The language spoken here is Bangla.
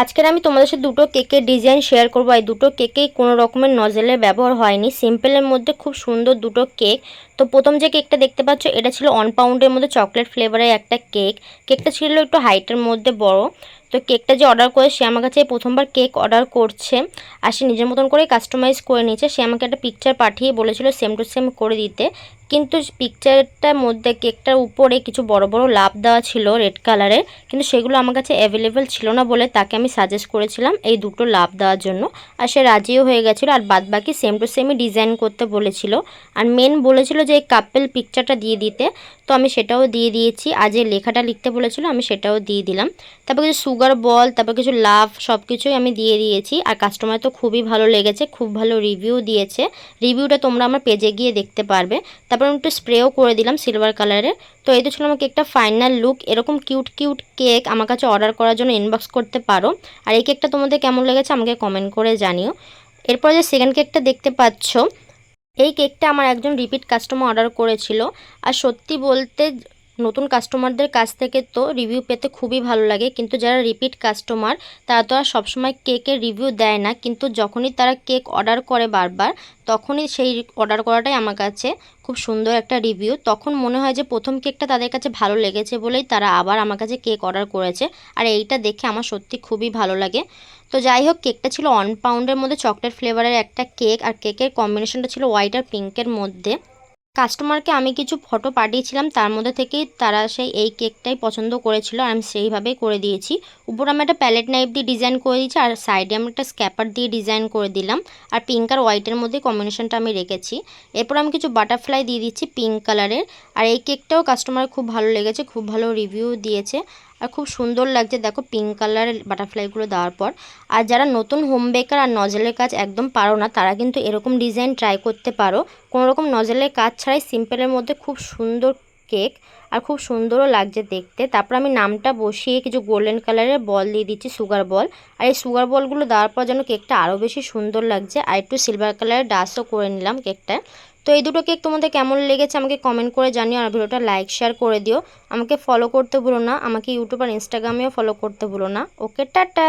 আজকের আমি তোমাদের সাথে দুটো কেকের ডিজাইন শেয়ার করবো। এই দুটো কেকেই কোনো রকমের নজেলের ব্যবহার হয়নি, সিম্পলের মধ্যে খুব সুন্দর দুটো কেক। তো প্রথম যে কেকটা দেখতে পাচ্ছ এটা ছিল 1 পাউন্ডের মধ্যে চকলেট ফ্লেভারের একটা কেক। কেকটা ছিল একটু হাইটের মধ্যে বড়। তো কেকটা যে অর্ডার করে সে আমার কাছে প্রথমবার কেক অর্ডার করছে, আর সে নিজের মতন করে কাস্টমাইজ করে নিয়েছে। সে আমাকে একটা পিকচার পাঠিয়ে বলেছিল সেম টু সেম করে দিতে, কিন্তু পিকচারটার মধ্যে কেকটার উপরে কিছু বড় বড় লাভ দেওয়া ছিল রেড কালারের, কিন্তু সেগুলো আমার কাছে অ্যাভেলেবেল ছিল না বলে তাকে আমি সাজেস্ট করেছিলাম এই দুটো লাভ দেওয়ার জন্য, আর সে রাজিও হয়ে গেছিলো। আর বাদ বাকি সেম টু সেমই ডিজাইন করতে বলেছিল, আর মেন বলেছিল যে এই কাপেল পিকচারটা দিয়ে দিতে, তো আমি সেটাও দিয়ে দিয়েছি। আর যে লেখাটা লিখতে বলেছিল আমি সেটাও দিয়ে দিলাম। তারপর কিছু সুগার বল, তারপর কিছু লাভ, সব কিছুই আমি দিয়ে দিয়েছি। আর কাস্টমার তো খুবই ভালো লেগেছে, খুব ভালো রিভিউ দিয়েছে। রিভিউটা তোমরা আমার পেজে গিয়ে দেখতে পারবে। তারপর আমি একটু স্প্রেও করে দিলাম সিলভার কালারের। তো এই তো ছিল আমার কেকটা ফাইনাল লুক। এরকম কিউট কিউট কেক আমার কাছে অর্ডার করার জন্য ইনবক্স করতে পারো। আর এই কেকটা তোমাদের কেমন লেগেছে আমাকে কমেন্ট করে জানিও। এরপর যে সেকেন্ড কেকটা দেখতে পাচ্ছ, এই কেকটা আমার একজন রিপিট কাস্টমার অর্ডার করেছিল। আর সত্যি বলতে নতুন কাস্টমারদের কাছ থেকে তো রিভিউ পেতে খুবই ভালো লাগে, কিন্তু যারা রিপিট কাস্টমার তারা তো আর সবসময় কেকের রিভিউ দেয় না, কিন্তু যখনই তারা কেক অর্ডার করে বারবার, তখনই সেই অর্ডার করাটাই আমার কাছে খুব সুন্দর একটা রিভিউ। তখন মনে হয় যে প্রথম কেকটা তাদের কাছে ভালো লেগেছে বলেই তারা আবার আমার কাছে কেক অর্ডার করেছে। আর এইটা দেখে আমার সত্যি খুবই ভালো লাগে। তো যাই হোক, কেকটা ছিল 1 পাউন্ডের মধ্যে চকলেট ফ্লেভারের একটা কেক, আর কেকের কম্বিনেশনটা ছিল হোয়াইট আর পিঙ্কের মধ্যে। কাস্টমারকে আমি কিছু ফটো পাঠিয়েছিলাম, তার মধ্যে থেকেই তারা এই কেকটাই পছন্দ করেছিল, আর আমি সেইভাবেই করে দিয়েছি। উপরে আমি একটা প্যালেট নাইফ দিয়ে ডিজাইন করে দিয়েছি, আর সাইডে আমি একটা স্ক্যাপার দিয়ে ডিজাইন করে দিলাম। আর পিঙ্ক আর হোয়াইটের মধ্যে কম্বিনেশনটা আমি রেখেছি। এরপর আমি কিছু বাটারফ্লাই দিয়ে দিচ্ছি পিঙ্ক কালারের। আর এই কেকটাও কাস্টমার খুব ভালো লেগেছে, খুব ভালো রিভিউ দিয়েছে, আর খুব সুন্দর লাগছে দেখো পিঙ্ক কালারের বাটারফ্লাইগুলো দেওয়ার পর। আর যারা নতুন হোম বেকার আর নজেলের কাজ একদম পারো না, তারা কিন্তু এরকম ডিজাইন ট্রাই করতে পারো। কোনো রকম নজেলের কাজ ছাড়াই সিম্পলের মধ্যে খুব সুন্দর কেক, আর খুব সুন্দরও লাগছে দেখতে। তারপর আমি নামটা বসিয়ে কিছু গোল্ডেন কালারের বল দিয়ে দিচ্ছি, সুগার বল। আর এই সুগার বলগুলো দেওয়ার পর যেন কেকটা আরও বেশি সুন্দর লাগছে। আর একটু সিলভার কালারের ডাস্টও করে নিলাম কেকটা। তো এই দুটো কেক তোমাদের কেমন লেগেছে আমাকে কমেন্ট করে জানিও, আর ভিডিওটা লাইক শেয়ার করে দিও। আমাকে ফলো করতে ভুলো না, আমাকে ইউটিউব আর ইনস্টাগ্রামেও ফলো করতে ভুলো না। ওকে, টাটা।